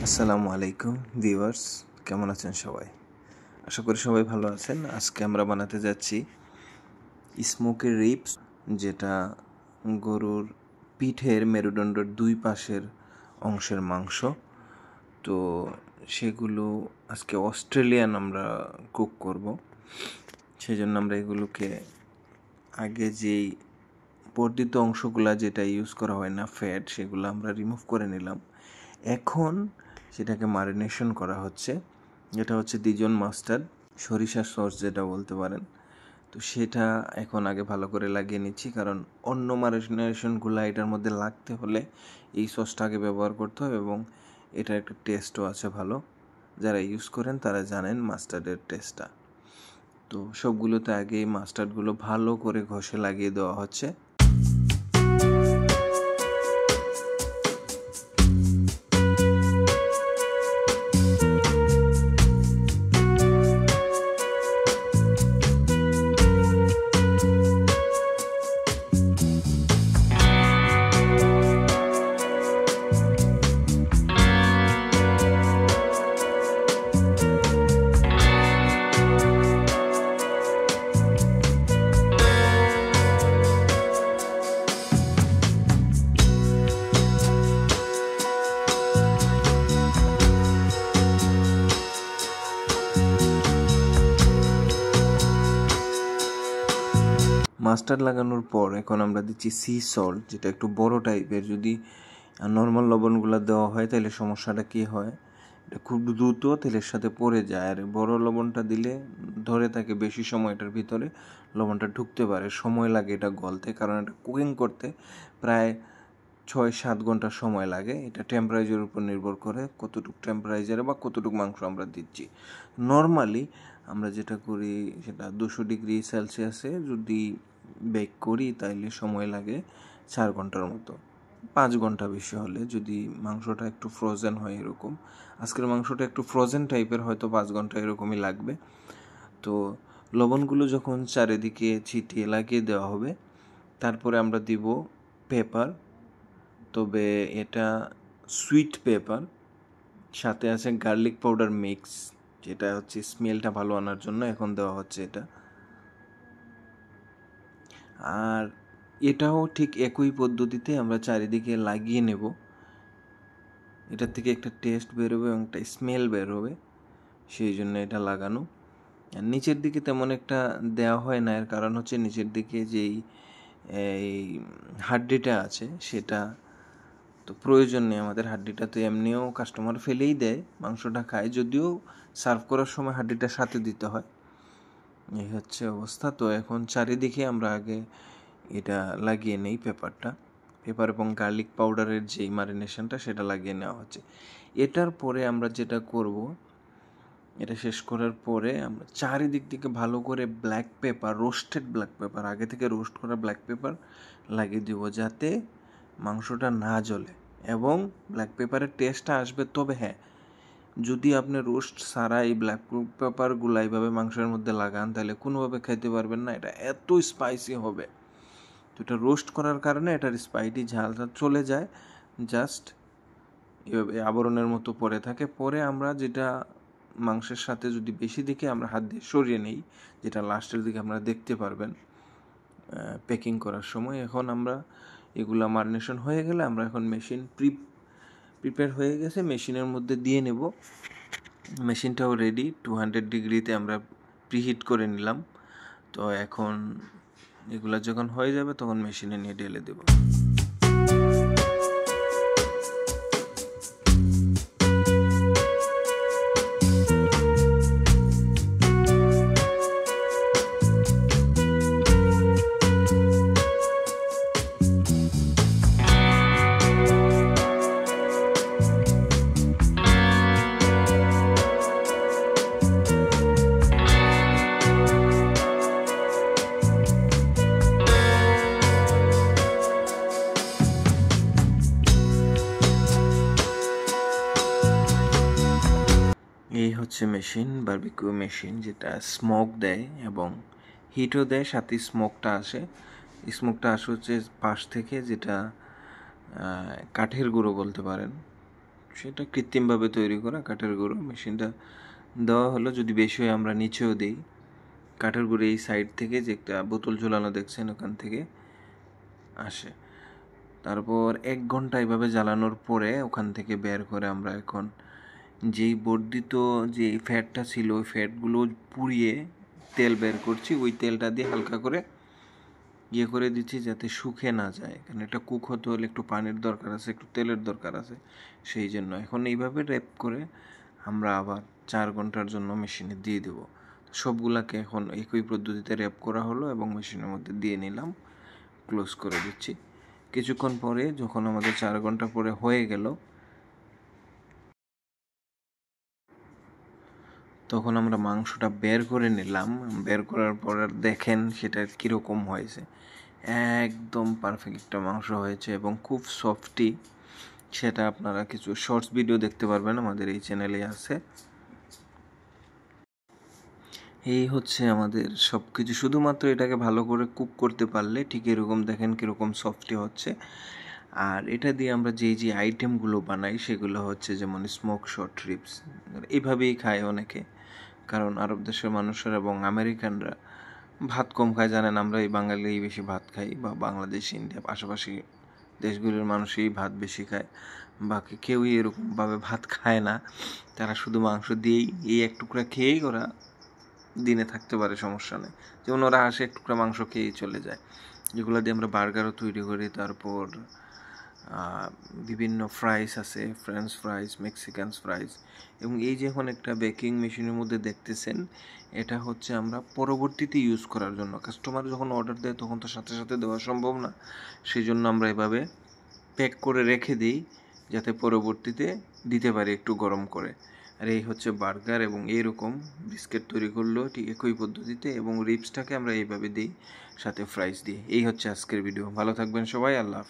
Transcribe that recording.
আসসালামু আলাইকুম ভিউয়ার্স, কেমন আছেন সবাই? আশা করি সবাই ভালো আছেন। আজকে আমরা বানাতে যাচ্ছি স্মোকের রিবস, যেটা গরুর পিঠের মেরুদণ্ডের দুই পাশের অংশের মাংস। তো সেগুলো আজকে অস্ট্রেলিয়ান আমরা কুক করব। সেই জন্য আমরা এগুলোকে আগে যেই বর্ধিত অংশগুলো যেটা ইউজ করা হয় না, ফ্যাট, সেগুলো আমরা রিমুভ করে নিলাম। এখন সেটাকে ম্যারিনেশন করা হচ্ছে, যেটা হচ্ছে দিজন মাস্টার্ড, সরিষার সস যেটা বলতে পারেন। তো সেটা এখন আগে ভালো করে লাগিয়ে নিচ্ছি, কারণ অন্য ম্যারিনেশনগুলো এটার মধ্যে লাগতে হলে এই সসটা আগে ব্যবহার করতে হবে, এবং এটার একটা টেস্টও আছে ভালো। যারা ইউজ করেন তারা জানেন মাস্টার্ডের টেস্টটা। তো সবগুলোতে আগে এই মাস্টার্ডগুলো ভালো করে ঘষে লাগিয়ে দেওয়া হচ্ছে। মাস্টার্ড লাগানোর পর এখন আমরা দিচ্ছি সি সল্ট, যেটা একটু বড় টাইপের। যদি নর্মাল লবণগুলো দেওয়া হয় তাহলে সমস্যাটা কী হয়, এটা খুব দ্রুত তেলের সাথে পড়ে যায়। আর বড় লবণটা দিলে ধরে থাকে বেশি সময়, এটার ভিতরে লবণটা ঢুকতে পারে, সময় লাগে এটা গলতে, কারণ এটা কুকিং করতে প্রায় 6-7 ঘন্টা সময় লাগে। এটা টেম্পারেচারের উপর নির্ভর করে, কতটুকু টেম্পারেচারে বা কতটুকু মাংস আমরা দিচ্ছি। নর্মালি আমরা যেটা করি সেটা 200 ডিগ্রি সেলসিয়াসে যদি বেক করি তাইলে সময় লাগে 4 ঘন্টার মতো, 5 ঘন্টা বেশি হলে, যদি মাংসটা একটু ফ্রোজেন হয় এরকম। আজকের মাংসটা একটু ফ্রোজেন টাইপের, হয়তো 5 ঘন্টা এরকমই লাগবে। তো লবণগুলো যখন চারিদিকে ছিটিয়ে লাগিয়ে দেওয়া হবে, তারপরে আমরা দিব পেপার, তবে এটা সুইট পেপার, সাথে আছে গার্লিক পাউডার মিক্স, যেটা হচ্ছে স্মেলটা ভালো আনার জন্য এখন দেওয়া হচ্ছে এটা। আর এটাও ঠিক একই পদ্ধতিতে আমরা চারিদিকে লাগিয়ে নেব। এটার থেকে একটা টেস্ট বেরোবে এবং একটা স্মেল বেরোবে, সেই জন্য এটা লাগানো। আর নিচের দিকে তেমন একটা দেওয়া হয় না, এর কারণ হচ্ছে নিচের দিকে যেই এই হাড্ডিটা আছে সেটা তো প্রয়োজন নেই আমাদের। হাড্ডিটা তো এমনিও কাস্টমার ফেলেই দেয়, মাংসটা খায়, যদিও সার্ভ করার সময় হাড্ডিটা সাথে দিতে হয়। এই হচ্ছে অবস্থা। তো এখন চারিদিকে আমরা আগে এটা লাগিয়ে নেই, পেপার এবং গার্লিক পাউডারের যেই ম্যারিনেশনটা সেটা লাগিয়ে নেওয়া হচ্ছে। এটার পরে আমরা যেটা করব, এটা শেষ করার পরে আমরা চারিদিক থেকে ভালো করে black pepper, roasted black pepper, আগে থেকে রোস্ট করা ব্ল্যাক পেপার লাগিয়ে দিব, যাতে মাংসটা না জ্বলে এবং ব্ল্যাক পেপারের টেস্টটা আসবে। তবে হ্যাঁ, যদি আপনি রোস্ট ছাড়া এই ব্ল্যাক পেপারগুলো এইভাবে মাংসের মধ্যে লাগান তাহলে কোনোভাবে খেতে পারবেন না, এটা এত স্পাইসি হবে। তো এটা রোস্ট করার কারণে এটার স্পাইসি ঝালটা চলে যায়, জাস্ট এভাবে আবরণের মতো পড়ে থাকে। পরে আমরা যেটা মাংসের সাথে যদি বেশি দিকে আমরা হাত দিয়ে সরিয়ে নেই, যেটা লাস্টের দিকে আমরা দেখতে পারবেন প্যাকিং করার সময়। এখন আমরা এগুলা ম্যারিনেশন হয়ে গেলে আমরা এখন মেশিন প্রিপেয়ার হয়ে গেছে, মেশিনের মধ্যে দিয়ে নেব। মেশিনটাও রেডি, 200 ডিগ্রিতে আমরা প্রিহিট করে নিলাম। তো এখন এগুলা যখন হয়ে যাবে তখন মেশিনে নিয়ে ঢেলে দেব। এই হচ্ছে মেশিন, বারবিকিউ মেশিন, যেটা স্মোক দেয় এবং হিটও দেয়, সাথে স্মোকটা আসে। স্মোকটা আসে হচ্ছে পাশ থেকে, যেটা কাঠের গুঁড়ো বলতে পারেন, সেটা কৃত্রিমভাবে তৈরি করা কাঠের গুঁড়ো। মেশিনটা দেওয়া হলো, যদি বেশি হয় আমরা নিচেও দিই। কাঠের গুঁড়ো এই সাইড থেকে যে একটা বোতল ঝুলানো দেখছেন ওখান থেকে আসে। তারপর 1 ঘন্টা এভাবে জ্বালানোর পরে ওখান থেকে বের করে আমরা এখন যেই বর্ধিত যে ফ্যাটটা ছিল ওই ফ্যাটগুলো পুড়িয়ে তেল বের করছি। ওই তেলটা দিয়ে হালকা করে ইয়ে করে দিচ্ছি যাতে শুকে না যায়, কারণ এটা কুক হতে হলে একটু পানির দরকার আছে, একটু তেলের দরকার আছে। সেই জন্য এখন এইভাবে র্যাপ করে আমরা আবার 4 ঘন্টার জন্য মেশিনে দিয়ে দেবো। সবগুলাকে এখন একই পদ্ধতিতে র্যাপ করা হলো এবং মেশিনের মধ্যে দিয়ে নিলাম, ক্লোজ করে দিচ্ছি। কিছুক্ষণ পরে যখন আমাদের 4 ঘন্টা পরে হয়ে গেল, তখন আমরা মাংসটা বের করে নিলাম। বের করার পর দেখেন সেটা কীরকম হয়েছে। একদম পারফেক্ট একটা মাংস হয়েছে এবং খুব সফটি। সেটা আপনারা কিছু শর্টস ভিডিও দেখতে পারবেন, আমাদের এই চ্যানেলে আছে। এই হচ্ছে আমাদের সব কিছু, শুধুমাত্র এটাকে ভালো করে কুক করতে পারলে ঠিক এরকম দেখেন কীরকম সফটি হচ্ছে। আর এটা দিয়ে আমরা যে আইটেমগুলো বানাই সেগুলো হচ্ছে যেমন স্মোক শর্ট রিবস, এইভাবেই খায় অনেকে। কারণ আরব দেশের মানুষেরা এবং আমেরিকানরা ভাত কম খায়, জানেন। আমরা এই বাঙালি বেশি ভাত খাই, বা বাংলাদেশ, ইন্ডিয়া, পাশাপাশি দেশগুলোর মানুষই ভাত বেশি খায়। বাকি কেউই এরকমভাবে ভাত খায় না। তারা শুধু মাংস দিয়েই এই এক টুকরা খেয়েই ওরা দিনে থাকতে পারে, সমস্যা নেই। যেমন ওরা আসে এক টুকরা মাংস খেয়েই চলে যায়, যেগুলো দিয়ে আমরা বার্গারও তৈরি করি। তারপর বিভিন্ন ফ্রাইস আছে, ফ্রেঞ্চ ফ্রাইস, মেক্সিকান ফ্রাইস। এবং এই যে এখন একটা বেকিং মেশিনের মধ্যে দেখতেছেন, এটা হচ্ছে আমরা পরবর্তীতে ইউজ করার জন্য। কাস্টমার যখন অর্ডার দেয় তখন তো সাথে সাথে দেওয়া সম্ভব না, সেই জন্য আমরা এভাবে প্যাক করে রেখে দিই যাতে পরবর্তীতে দিতে পারি একটু গরম করে। আর এই হচ্ছে বার্গার, এবং এইরকম বিস্কিট তৈরি করলেও ঠিক একই পদ্ধতিতে, এবং রিপসটাকে আমরা এইভাবে দিই, সাথে ফ্রাইস দিই। এই হচ্ছে আজকের ভিডিও। ভালো থাকবেন সবাই, আল্লাহ হাফেজ।